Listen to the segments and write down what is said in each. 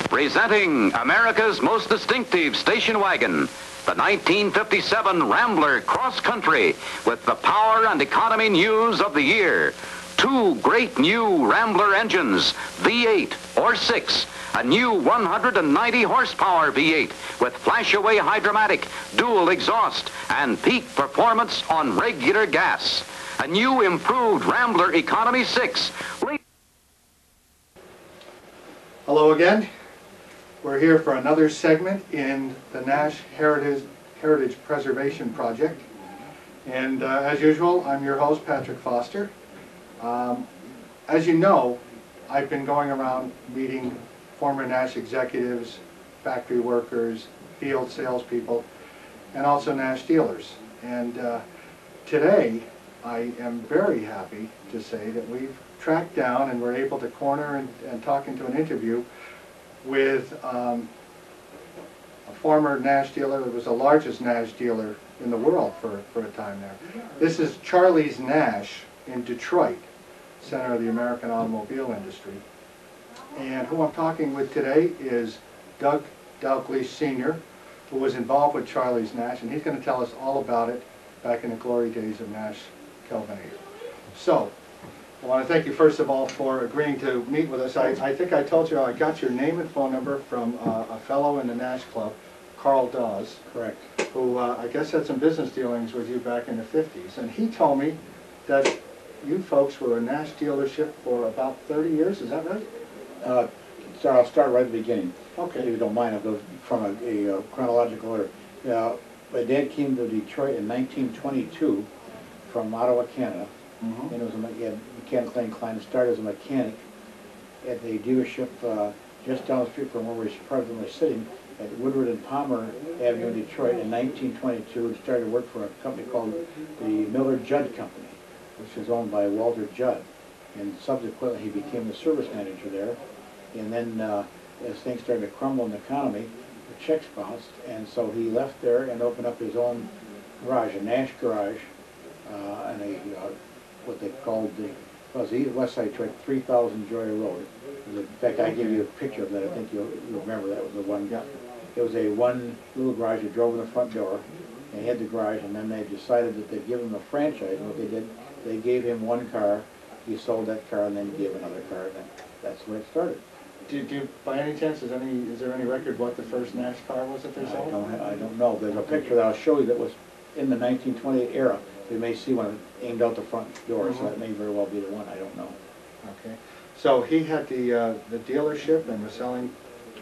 Presenting America's most distinctive station wagon, the 1957 Rambler Cross Country, with the power and economy news of the year. Two great new Rambler engines, V8 or 6, a new 190 horsepower V8 with flash-away hydromatic, dual exhaust, and peak performance on regular gas. A new improved Rambler Economy 6. Hello again. We're here for another segment in the Nash Heritage Preservation Project. And as usual, I'm your host, Patrick Foster. As you know, I've been going around meeting former Nash executives, factory workers, field salespeople, and also Nash dealers. And today, I am very happy to say that we've tracked down and we're able to corner and talk into an interview with a former Nash dealer that was the largest Nash dealer in the world for a time there. This is Charlie's Nash in Detroit, center of the American automobile industry. And who I'm talking with today is Doug Delgleish Sr., who was involved with Charlie's Nash, and he's going to tell us all about it back in the glory days of Nash Kelvinator. So, I want to thank you first of all for agreeing to meet with us. I think I told you I got your name and phone number from a fellow in the Nash Club, Carl Dawes. Correct. Who I guess had some business dealings with you back in the 50s. And he told me that you folks were a Nash dealership for about 30 years, is that right? So I'll start right at the beginning. Okay. If you don't mind, I'll go from a chronological order. My dad came to Detroit in 1922 from Ottawa, Canada. And it was mechanically inclined. Started as a mechanic at the dealership just down the street from where we're presently sitting at Woodward and Palmer Avenue in Detroit in 1922, and started to work for a company called the Miller Judd Company, which was owned by Walter Judd. And subsequently he became the service manager there. And then as things started to crumble in the economy, the checks bounced, and so he left there and opened up his own garage, a Nash garage, and what they called the West Side Detroit, 3000 Joy Road. In fact, I gave you a picture of that. I think you'll remember that was the one. Yeah. It was a one little garage. You drove in the front door, and he had the garage, and then they decided that they'd give him a franchise. And what they did, they gave him one car. He sold that car, and then he gave another car, and that's where it started. Do you, by any chance, is there any record what the first Nash car was that they sold? I don't know. There's a picture that I'll show you that was in the 1928 era. You may see one aimed out the front door, so that may very well be the one. I don't know. Okay. So he had the dealership and was selling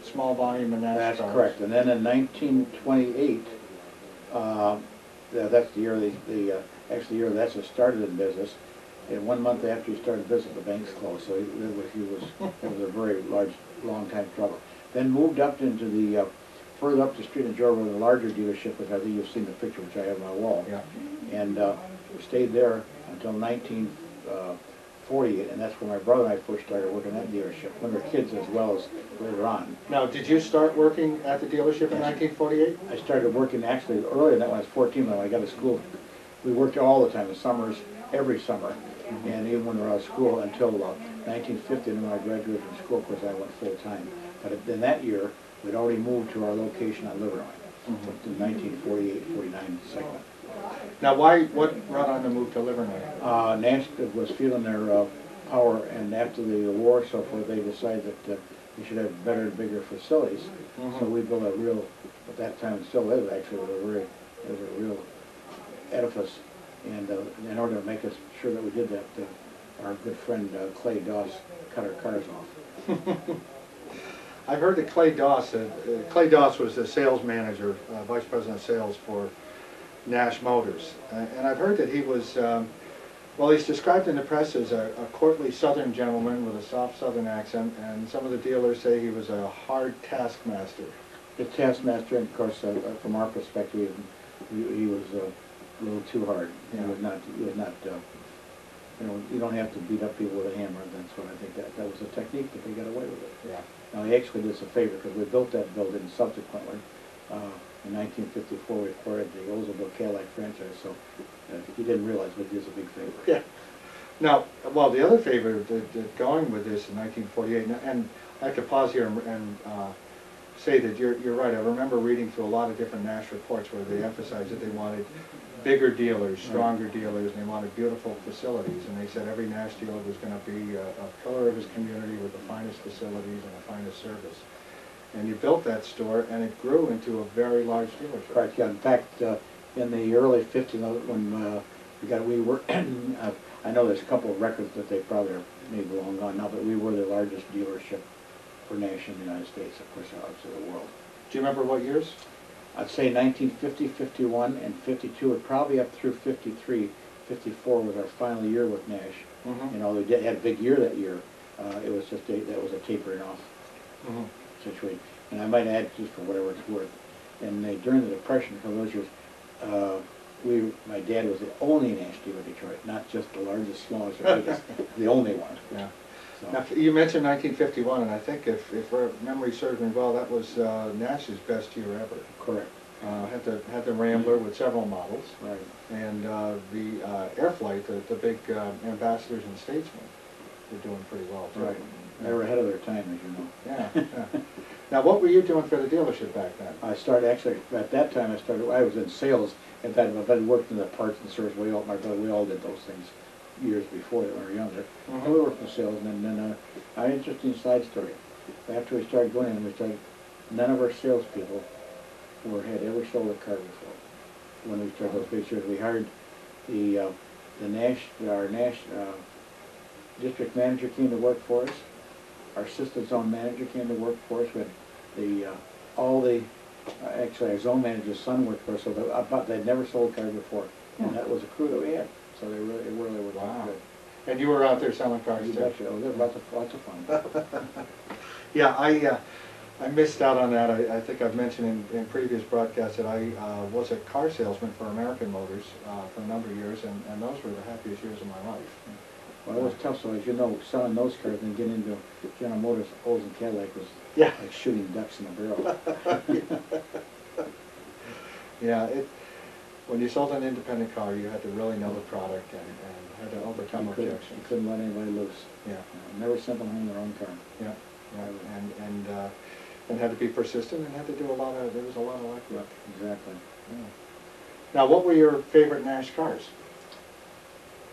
small volume of Nash cars. That's correct. And then in 1928, that's the year actually the year that's started in business. And 1 month after he started business, the banks closed. So it was a very long time struggle. Then moved up into the further up the street in Georgia, where the larger dealership, which I think you've seen the picture, which I have on my wall. Yeah. And stayed there until 1948, and that's where my brother and I first started working at that dealership, when we were kids as well as later on. Now, did you start working at the dealership in 1948? I started working actually earlier than that when I was 14, when I got to school. We worked all the time, the summers, every summer, and even when we were out of school until 1950, and when I graduated from school, of course, I went full-time. But in that year, we'd already moved to our location on Livernois, in 1948-49 segment. Now, what brought on the move to Livernois? Nash was feeling their power, and after the war and so forth, they decided that we should have better and bigger facilities. So we built a real, at that time it still is actually, it was a real edifice. And in order to make us sure that we did that, our good friend Clay Doss cut our cars off. I've heard that Clay Doss was the sales manager, vice president of sales for Nash Motors. And I've heard that he was, well, he's described in the press as a courtly southern gentleman with a soft southern accent, and some of the dealers say he was a hard taskmaster. The taskmaster, and of course, from our perspective, he was a little too hard. Yeah. He was not, you know, you don't have to beat up people with a hammer. That's what I think that was a technique that they got away with it. Yeah. Now, he actually did us a favor, because we built that building subsequently. In 1954, we acquired the Oldsmobile Cadillac franchise, so he didn't realize we did us a big favor. Yeah. Now, well, the other favor going with this in 1948, and I have to pause here and say that you're right. I remember reading through a lot of different Nash reports where they emphasized that they wanted bigger dealers, stronger dealers, and they wanted beautiful facilities. And they said every Nash dealer was going to be a pillar of his community with the finest facilities and the finest service. And you built that store, and it grew into a very large dealership. Right. Yeah. In fact, in the early '50s, when we were, I know there's a couple of records that they probably are maybe long gone now, but we were the largest dealership for Nash in the United States, of course, outside the world. Do you remember what years? I'd say 1950, 51, and 52, and probably up through 53. 54 was our final year with Nash. Mm-hmm. You know, they had a big year that year. It was just that was a tapering off situation. And I might add, just for whatever it's worth, and during the Depression, for those years, my dad was the only Nash dealer in Detroit, not just the largest, smallest, or biggest, the only one. Yeah. So. Now, you mentioned 1951, and I think if memory serves me well, that was Nash's best year ever. Correct. Had the Rambler with several models, right, and the Airflight, the big Ambassadors and Statesmen, were doing pretty well too. Right. They were ahead of their time, as you know. Yeah. Now, what were you doing for the dealership back then? I started actually at that time. I was in sales at that. I worked in the parts and service. We all did those things years before when we were younger. Mm-hmm. We worked in sales, and then an interesting side story. After we started going in, none of our salespeople had ever sold a car before. When we started those big shows, we hired our Nash district manager came to work for us. Our assistant zone manager came to work for us. We had actually our zone manager's son worked for us. So they'd never sold cars before, and that was a crew that we had. So it really was good. And you were out there selling cars too? Oh, there was lots of fun. Yeah, I missed out on that. I think I've mentioned in previous broadcasts that I was a car salesman for American Motors for a number of years, and those were the happiest years of my life. Well, it was tough, so as you know, selling those cars and getting into General Motors, Olds and Cadillac was like shooting ducks in a barrel. Yeah, when you sold an independent car, you had to really know the product and had to overcome objections. You couldn't let anybody loose. Yeah. Never sent them home their own car. Yeah, and had to be persistent and had to do there was a lot of luck. Yeah, exactly. Yeah. Now, what were your favorite Nash cars?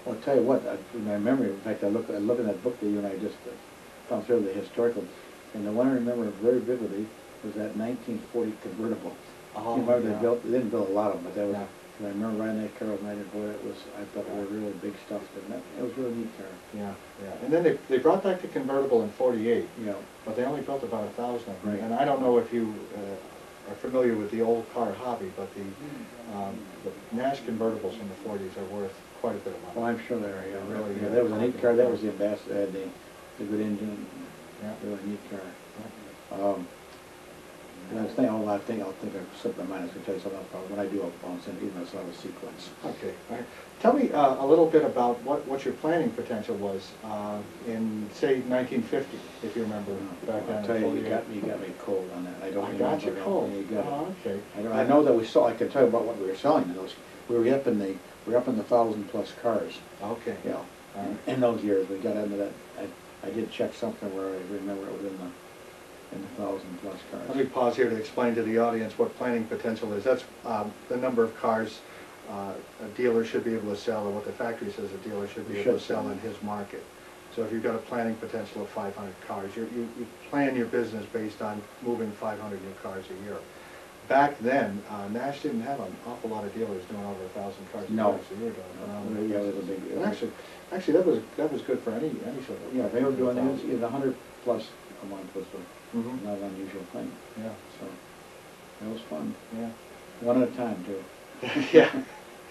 Well, I'll tell you what, in my memory, in fact, I look in that book that you and I just found through the historical, and the one I remember very vividly was that 1940 convertible. Oh, you remember yeah. they didn't build a lot of them, but that was, Yeah. I remember riding that car with night, and boy, I thought it was really big stuff. It was a really neat car. Yeah, yeah. And then they brought back the convertible in '48, Yeah. but they only built about 1,000 of them. Right. And I don't know if you are familiar with the old car hobby, but the Nash convertibles from the '40s are worth quite a bit of money. Well, I'm sure they are. Yeah, Really, that was a neat car. That was the Ambassador. Had the good engine. Yeah. Really neat car. And I think I'll slip my mind. I was going to tell you something else about when I do a bounce in, even though it's not a sequence. Okay. All right. Tell me a little bit about what your planning potential was in, say, 1950, if you remember back then. I'll tell you, you got me cold on that. I don't remember. Got you cold. You got oh, okay. I know that we saw. I can tell you about what we were selling in those. We were up in the 1,000+ cars. Okay. Yeah. In those years, we got into that. I did check something where I remember it was in the 1,000+ cars. Let me pause here to explain to the audience what planning potential is. That's the number of cars a dealer should be able to sell, or what the factory says a dealer should be able to sell in his market. So if you've got a planning potential of 500 cars, you plan your business based on moving 500 new cars a year. Back then, Nash didn't have an awful lot of dealers doing over 1,000 cars a year. So you were doing yeah, it was a big. Actually, that was good for any sort of. Yeah, they were doing it. 100+ a month was not an unusual thing. Yeah. So that was fun. Yeah. One at a time too. Yeah.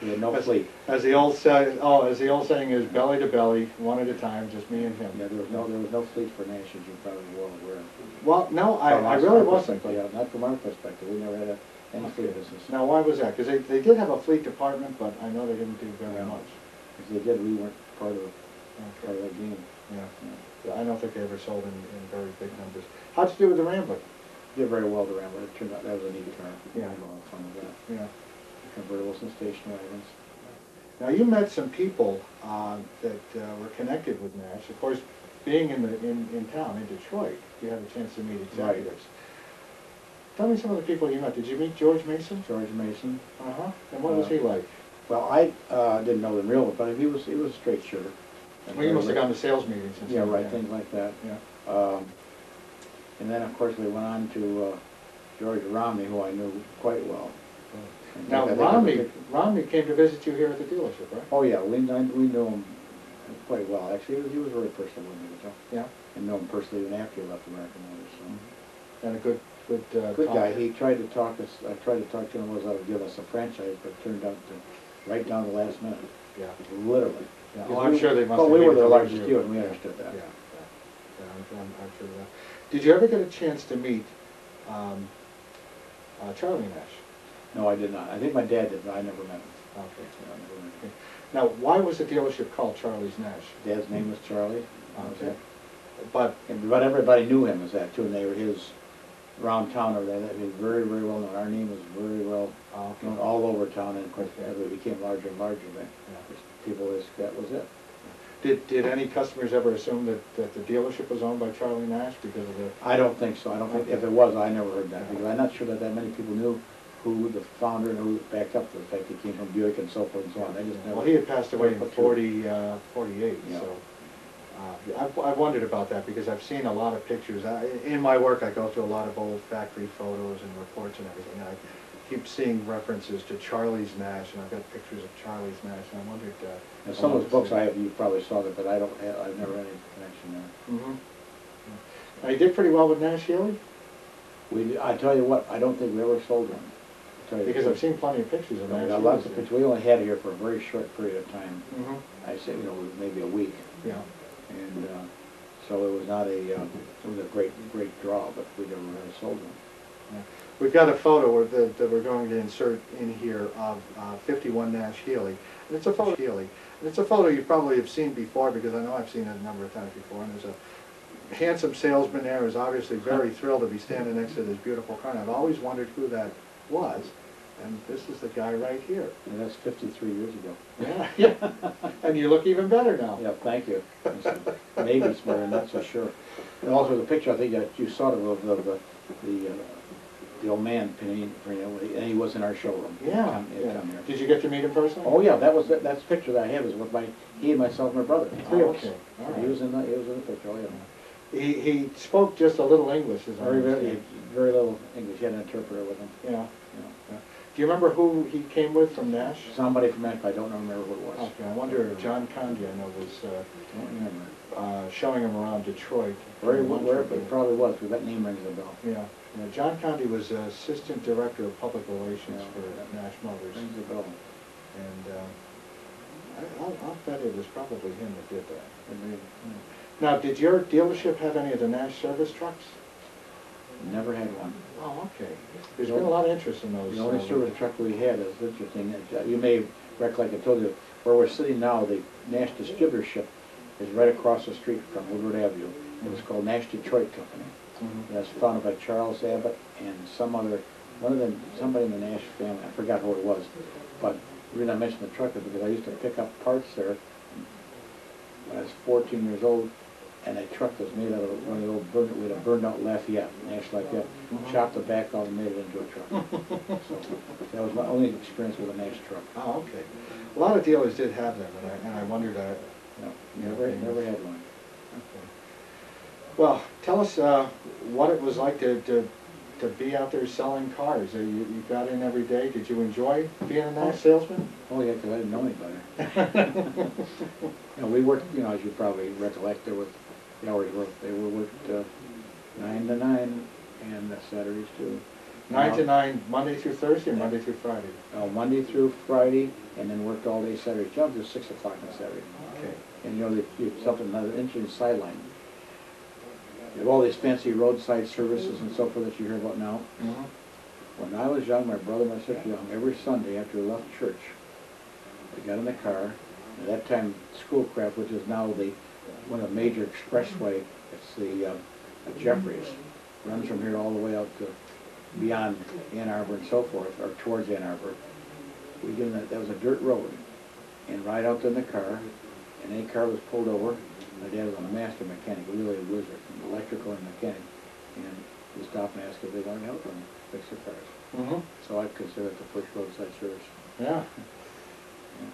We had no fleet. As the old saying is, belly to belly, one at a time, just me and him. Yeah, there was no fleet for Nash, as you're probably well aware of. Well, no, I really wasn't. Yeah, not from our perspective. We never had any fleet business. Now, why was that? Because they did have a fleet department, but I know they didn't do very much. If they did, we weren't part of that game. Yeah. I don't think they ever sold in very big numbers. How'd you do with the Rambler? Did very well, the Rambler. It turned out that was a neat car. Yeah. We had a lot of fun with that. Yeah. Convertibles and station wagons. Now, you met some people that were connected with Nash. Of course, being in town, in Detroit, you had a chance to meet executives. Tell me some of the people you met. Did you meet George Mason? George Mason. Uh-huh. And what was he like? Well, I didn't know him real, but he was a straight shooter. Well, you must have gone to sales meetings and yeah, stuff. right, things like that. Yeah. And then, of course, we went on to George Romney, who I knew quite well. Now, Romney came to visit you here at the dealership, right? Oh yeah, we knew him quite well. Actually, he was very personal with me, so. Yeah. And knew him personally even after he left American Motors. So. And a good Good guy. He tried to talk us. I tried to talk to him was give us a franchise, but it turned out to right down to the last minute. Yeah. Literally. Yeah. Well, I'm sure they must. Well, have we were their hated largest you. dealer, and we understood that. Yeah. I'm sure of that. Did you ever get a chance to meet Charlie Nash? No, I did not. I think my dad did, but I never met him. Okay. Yeah, I never met him. Now, why was the dealership called Charlie's Nash? Dad's name was Charlie. Okay. But everybody knew him as that too, and they were his around town over there. That was very, very well known. Our name was very well known all over town, and of course, as it became larger and larger, then people that was it. Did any customers ever assume that the dealership was owned by Charlie Nash because of the? I don't think so. I don't think if it was, I never heard that because I'm not sure that many people knew who the founder and who backed up the fact he came from Buick and so forth and so on. They just never. Well, he had passed away in 48, yeah. so I've wondered about that because I've seen a lot of pictures. In my work, I go through a lot of old factory photos and reports and everything. And I keep seeing references to Charlie's Nash, and I've got pictures of Charlie's Nash, and I wondered. Now, some of those books I have, you probably saw that, but I've never had any connection there. Mm-hmm. Now, you did pretty well with Nash Healy? I tell you what, I don't think we ever sold one. Because I've seen plenty of pictures of Nash. Lots of pictures. We only had it here for a very short period of time. Mm-hmm. I say, maybe a week. Yeah. And so it was not it was a great draw, but we never really sold one. Yeah. We've got a photo that we're going to insert in here of 51 Nash Healy. And it's a photo Healy. And it's a photo you probably have seen before because I know I've seen it a number of times before. And there's a handsome salesman there who's obviously very thrilled to be standing next to this beautiful car. And I've always wondered who that was. And this is the guy right here. And that's 53 years ago. Yeah, yeah. And you look even better now. Yeah, thank you. Maybe smarter, not so sure. And also the picture I think that you saw of the old man, and he was in our showroom. Yeah. Did you get to meet him personally? Oh yeah, that's the picture that I have is with he and myself and my brother. Okay. All right. He was in the picture. Oh, yeah. He spoke just a little English, as I understand. Very little English. He had an interpreter with him. Yeah. Do you remember who he came with from Nash? Somebody from Nash, but I don't remember who it was. Okay, I wonder if John Condy, I know, was showing him around Detroit. Where it probably was, because that name rings a bell. Yeah. John Condy was Assistant Director of Public Relations for Nash Motors. Rings a bell. And I'll bet it was probably him that did that. Now, did your dealership have any of the Nash service trucks? Never had one. Oh, okay. There's been a lot of interest in those. The only service truck we had is interesting. You may recollect, I told you, where we're sitting now, the Nash distributorship is right across the street from Woodward Avenue. It was called Nash Detroit Company. Mm-hmm. That's founded by Charles Abbott and somebody in the Nash family. I forgot who it was. But the reason I mentioned the truck is because I used to pick up parts there when I was 14 years old. And that truck was made out of one of the old burned out Lafayette, Nash Lafayette. Chopped the back off and made it into a truck. So that was my only experience with a Nash truck. Oh, okay. A lot of dealers did have them, and I wondered. No, never had one. Okay. Well, tell us what it was like to be out there selling cars. You got in every day. Did you enjoy being a Nash salesman? Oh yeah, because I didn't know anybody. We worked, as you probably recollect, there was the hours worked. They were worked 9 to 9, and Saturdays too. 9 to 9, Monday through Thursday, or Monday through Friday? Monday through Friday, and then worked all day Saturday. Jump to 6 o'clock on Saturday. Okay. And something another interesting sideline. You have all these fancy roadside services and so forth that you hear about now. Mm-hmm. When I was young, my brother and my sister were young, every Sunday after we left church, we got in the car. At that time, Schoolcraft, which is now one of the major expressway, it's the Jeffries, runs from here all the way out to beyond Ann Arbor and so forth, or towards Ann Arbor. That was a dirt road. and ride out in the car, and any car was pulled over. My dad was a master mechanic, really a wizard, an electrical and mechanic, and we stopped and asked if they wanted help and fix their cars. Mm-hmm. So I'd consider it the first roadside service. Yeah. Yeah.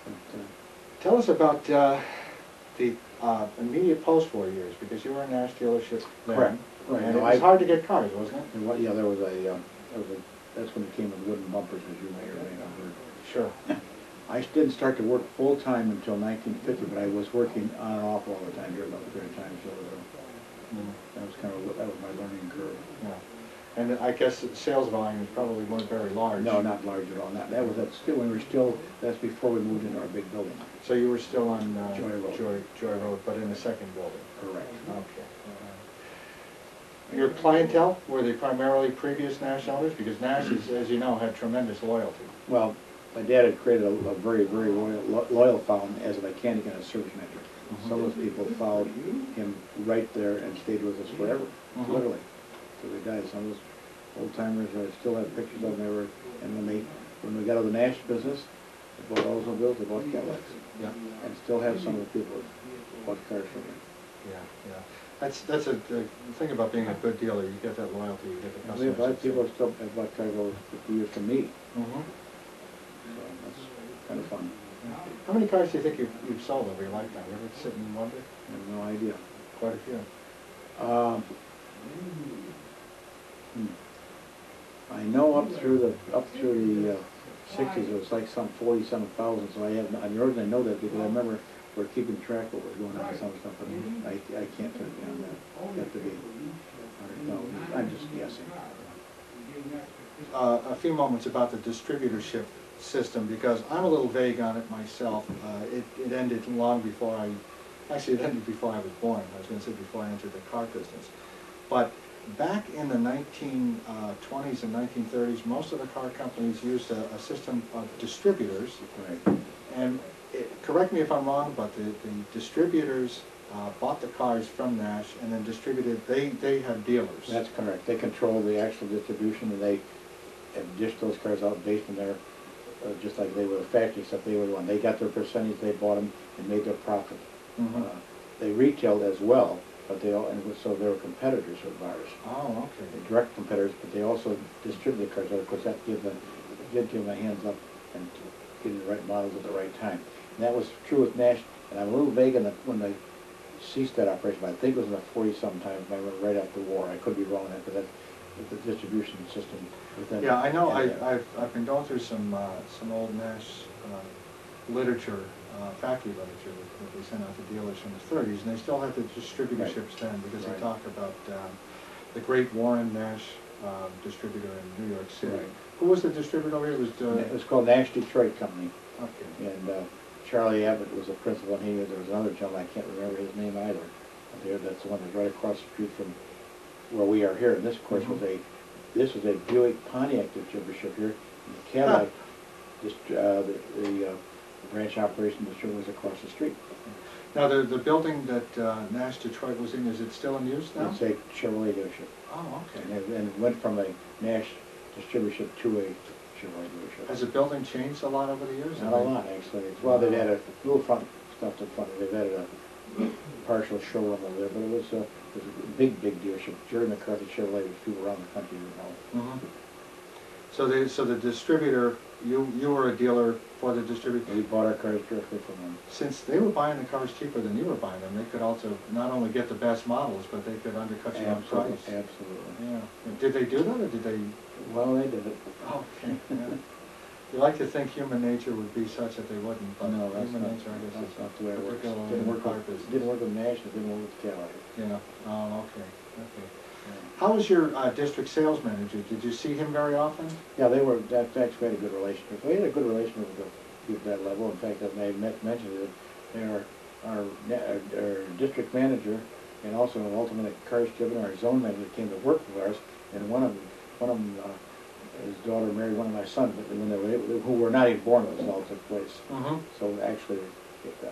But, Tell us about the immediate post-war years, because you were in Nash dealership then. Correct. Right. And No, it was I- hard to get cars, wasn't it? and what, yeah, there was that's when it came with wooden bumpers, as you may or may not have heard. Sure. I didn't start to work full-time until 1950, but I was working on and off all the time here about 30 times. So that was that was my learning curve. Yeah. And I guess the sales volumes probably weren't very large. No, not large at all. That's still, we were still, that's before we moved into our big building. So you were still on Joy Road. Joy Road, but in the second building. Correct. Okay. Your clientele, were they primarily previous Nash owners? Because Nash, as you know, had tremendous loyalty. Well, my dad had created a very, very loyal found as a mechanic and a service manager. Some of those people followed him right there and stayed with us forever, literally, till they died. Some of those old-timers, I still have pictures of them ever, and when we got out of the Nash business, they bought Oldsmobiles, they bought Cadillacs. Yeah. And still have some of the people that bought cars from him. Yeah, yeah. That's the thing about being a good dealer. You get that loyalty, you get the We customers. have a lot of people that still have bought cars over 50 years from me, Mm-hmm. so that's kind of fun. How many cars do you think you've sold over your lifetime? You ever sit and wonder? I have no idea. Quite a few. I know up through the 60s, it was like some 47,000. So I originally know that because I remember we're keeping track of what was going on with some stuff, but I can't tell you on that. It have to be 100,000. I'm just guessing. A few moments about the distributorship system, because I'm a little vague on it myself. It ended long before it ended before I was born. I was going to say before I entered the car business. But back in the 1920s and 1930s, most of the car companies used a system of distributors. Right. And correct me if I'm wrong, but the distributors bought the cars from Nash and then distributed. They had dealers. That's correct. They control the actual distribution, and they dish those cars out based on their, just like they were a factory, except they were the one. They got their percentage, they bought them, and made their profit. Mm-hmm. They retailed as well, but so they were competitors of ours. Oh, okay. They're direct competitors, but they also distributed the cars. Of course, that did give them a hands up and getting the right models at the right time. And that was true with Nash. And I'm a little vague on when they ceased that operation, but I think it was in the 40-some times, right after the war. I could be wrong on that, but that's the distribution system within. Yeah, I know. I've been going through some old Nash literature, factory literature that they sent out to dealers from the 30s, and they still had the distributorships then, because they talk about the great Warren Nash distributor in New York City. Right. Who was the distributor over here? It was called Nash Detroit Company. Okay. And Charlie Abbott was the principal, and there was another gentleman, I can't remember his name either. That's the one that's right across the street from where we are here. And this, of course, was a Buick Pontiac distributorship here. And the Cadillac, the branch operation distributor was across the street. Now, the building that Nash Detroit was in, is it still in use now? It's a Chevrolet dealership. Oh, okay. And it went from a Nash distributorship to a Chevrolet dealership. Has the building changed a lot over the years? Not a lot, actually. Well, they've added a little front stuff to front. They've added a partial showroom over there, but it was a big dealership. Jerry McCarthy Chevrolet was people around the country who know. Mm-hmm. So the distributor, you were a dealer for the distributor? We bought our cars directly from them. Since they were buying the cars cheaper than you were buying them, they could also not only get the best models, but they could undercut you on price. Absolutely. Yeah. Did they do that, or did they? Well, they did it. Oh, okay. Yeah. You like to think human nature would be such that they wouldn't, but no, that's human not, nature, I guess, that's not the way it works. Didn't work with Nash, it didn't work with Cadillac. Yeah. Oh, okay. Okay. How was your district sales manager? Did you see him very often? Yeah, that's actually had a good relationship. We had a good relationship with the people at that level. In fact, as I mentioned it, they are our district manager and also ultimately car distributor, our zone manager came to work with ours, and one of them, his daughter married one of my sons, but when who were not even born when this all took place. Mm-hmm. So actually,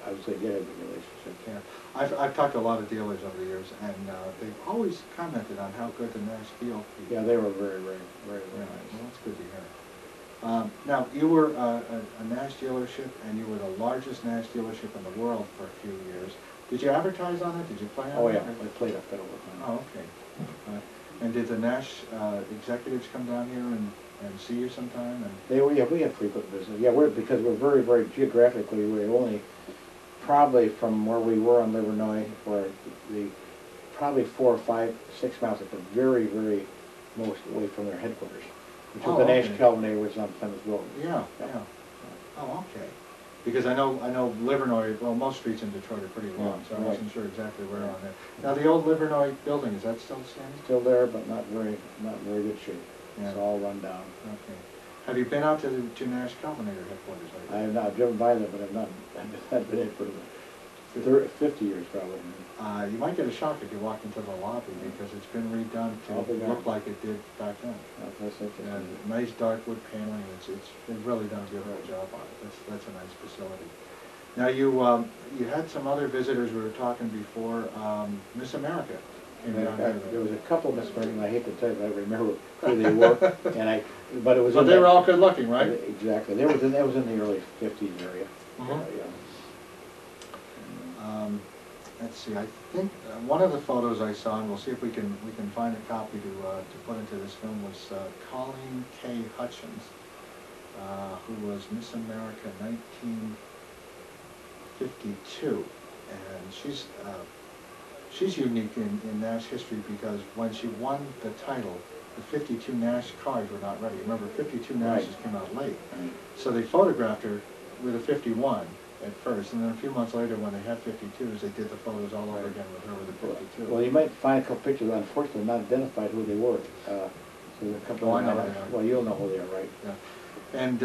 I would say they had a good relationship. Yeah. I've talked to a lot of dealers over the years, and they've always commented on how good the Nash deal. Yeah, they were very, very, very, very nice. Well, that's good to hear. Now, you were a Nash dealership, and you were the largest Nash dealership in the world for a few years. Did you advertise on it? Did you play on it? Oh, yeah, I played up that over time. Oh, okay. And did the Nash executives come down here and see you sometime? And They were, yeah, we had frequent visits. Yeah, because we're very, very geographically, we're only probably from where we were on Livernois, or probably 4 or 5, 6 miles at the very, very most away from their headquarters, which was the Nash okay. Calvinator, which was on Plymouth Road. Yeah, yeah. Oh, okay. Because I know Livernois, well, most streets in Detroit are pretty long, so I wasn't sure exactly where on there. Now, the old Livernois building, is that still standing? Still there, but not very good shape. Yeah. It's all run down. Okay. Have you been out to Nash Calvinator headquarters lately? I have not, I've driven by there, but I've been in for 50 years probably. You might get a shock if you walk into the lobby, because it's been redone to look like it did back then. That's interesting. And nice dark wood paneling. They've really done a beautiful job on it. That's a nice facility. Now you had some other visitors. We were talking before. Miss America came down here. There was a couple of Miss America. I hate to tell you, but I remember who they were. But it was. But they were all good looking, right? Exactly. That was in the early '50s area. Yeah. Let's see. I think one of the photos I saw, and we'll see if we can find a copy to put into this film, was Colleen K. Hutchins, who was Miss America 1952, and she's unique in Nash history, because when she won the title, the 52 Nash cars were not ready. Remember, 52 Nashes came out late, so they photographed her with a 51. At first, and then a few months later, when they had 52s, they did the photos all over again with her with the 52. Well, you might find a couple pictures, unfortunately not identified who they were. So there's a couple. I know who they are. Well, you'll know who they are, right? Yeah. And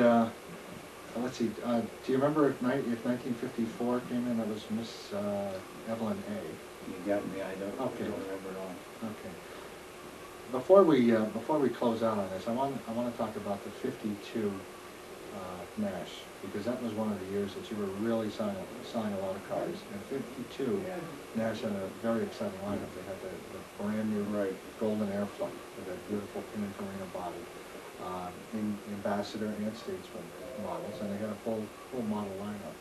let's see. Do you remember if 1954 came in? That was Miss Evelyn A. You got me. I don't. Okay. I don't remember at all. Okay. Before we close out on this, I want to talk about the 52 Nash, because that was one of the years that you were really selling a lot of cars. And 52, Nash had a very exciting lineup. They had the brand new Golden Airflight with that beautiful Pininfarina body, Ambassador and Statesman models, and they had a full model lineup.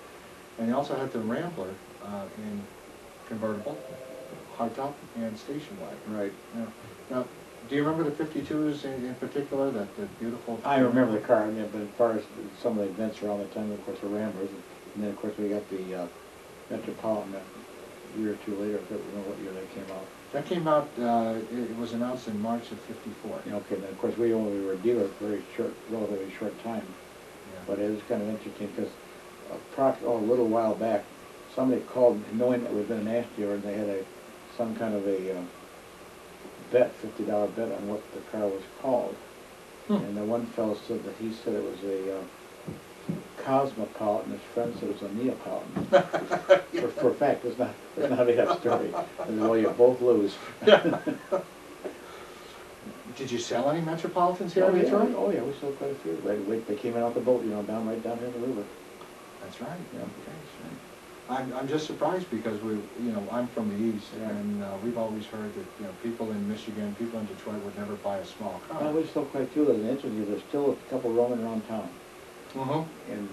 And they also had the Rambler in convertible, hardtop, and station wagon. Right. Now, do you remember the 52s in particular, the beautiful... I remember the car, but as far as some of the events around the time, of course, the Ramblers, and then, of course, we got the Metropolitan a year or two later. I don't know what year that came out. That came out, it was announced in March of '54. Yeah, okay, then, of course, we were a dealer for a relatively short time. Yeah. But it was kind of interesting, because a little while back, somebody called, knowing that we'd been a Nash dealer, and they had some kind of a... bet, $50 bet on what the car was called. And the one fellow said that he said it was a Cosmopolitan, his friend said it was a Neapolitan. For a fact, it's not a made up story. And well, you both lose. Did you sell any Metropolitans here in Detroit? Oh yeah, we sold quite a few. They came in off the boat, right down here in the river. That's right. Yeah. Okay, sure. I'm just surprised, because I'm from the East, and we've always heard that people in Michigan, people in Detroit would never buy a small car. No, we sold quite a few of those. Interestingly, there's still a couple roaming around town. In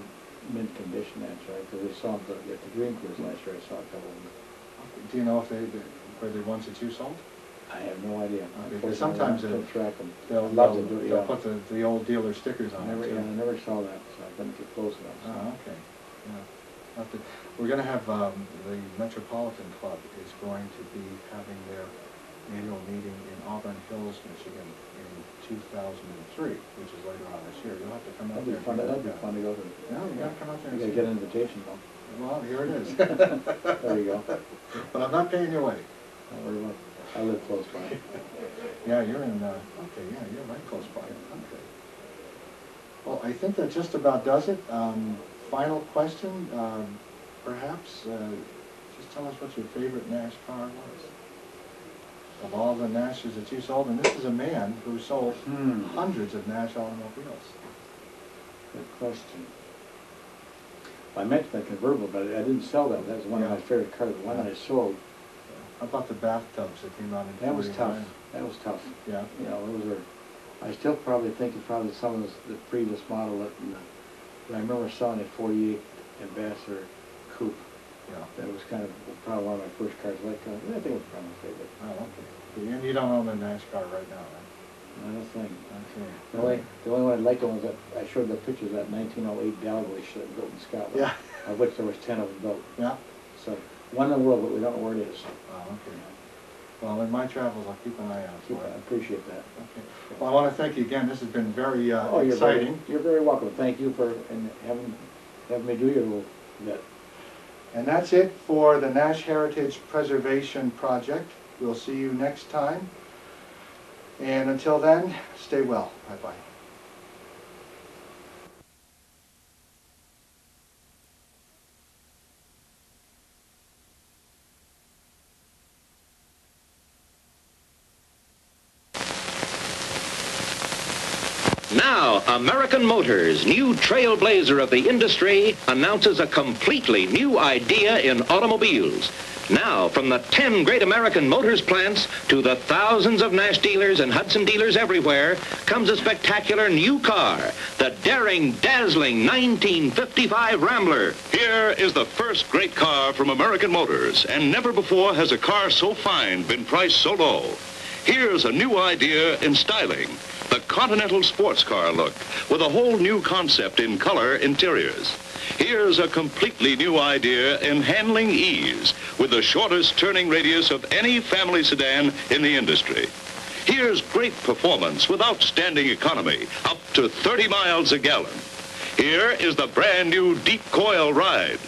mint condition, actually, because we saw them at the Green Cruise last year. I saw a couple of them. Do you know if were the ones that you sold? I have no idea. Because sometimes they'll put the old dealer stickers on it. I never saw that, so I couldn't get close enough. So. Oh, okay. Yeah. We're going to have the Metropolitan Club is going to be having their annual meeting in Auburn Hills, Michigan in 2003, which is later on this year. You'll have to come out there. That'd be fun to go to. No, you got to come out there. You got to get an invitation, though. Well, here it is. There you go. But I'm not paying your way. Don't worry about it. I live close by. Yeah, you're in, okay, yeah, you're right close by. Okay. Well, I think that just about does it. Final question, perhaps, just tell us what your favorite Nash car was. Of all the Nashes that you sold, and this is a man who sold hundreds of Nash automobiles. Good question. I meant the convertible, but I didn't sell that. That was one of my favorite cars. The one that I sold. How about the bathtubs that came out in 49? That was tough. That was tough. Yeah. Those are I still probably think it's probably some of the previous model that, I remember selling a 48 Ambassador Coupe. Yeah. That was kind of probably one of my first cars. I think it was probably my favorite. Oh, okay. And you don't own a Nash car right now, right? I don't think. Okay. The only one I liked was that I showed the pictures of that 1908 Delgleish that built in Scotland. Yeah. Of which there was 10 of them built. Yeah. So one in the world, but we don't know where it is. Oh, okay. Well, in my travels, I'll keep an eye out for I it. appreciate that. Okay. Well, I want to thank you again. This has been very You're exciting. you're very welcome. Thank you for having me do your little bit. And that's it for the Nash Heritage Preservation Project. We'll see you next time. And until then, stay well. Bye-bye. Now, American Motors, new trailblazer of the industry, announces a completely new idea in automobiles. Now, from the 10 great American Motors plants to the thousands of Nash dealers and Hudson dealers everywhere, comes a spectacular new car, the daring, dazzling 1955 Rambler. Here is the first great car from American Motors, and never before has a car so fine been priced so low. Here's a new idea in styling, the Continental sports car look, with a whole new concept in color interiors. Here's a completely new idea in handling ease, with the shortest turning radius of any family sedan in the industry. Here's great performance with outstanding economy, up to 30 miles a gallon. Here is the brand new deep coil ride.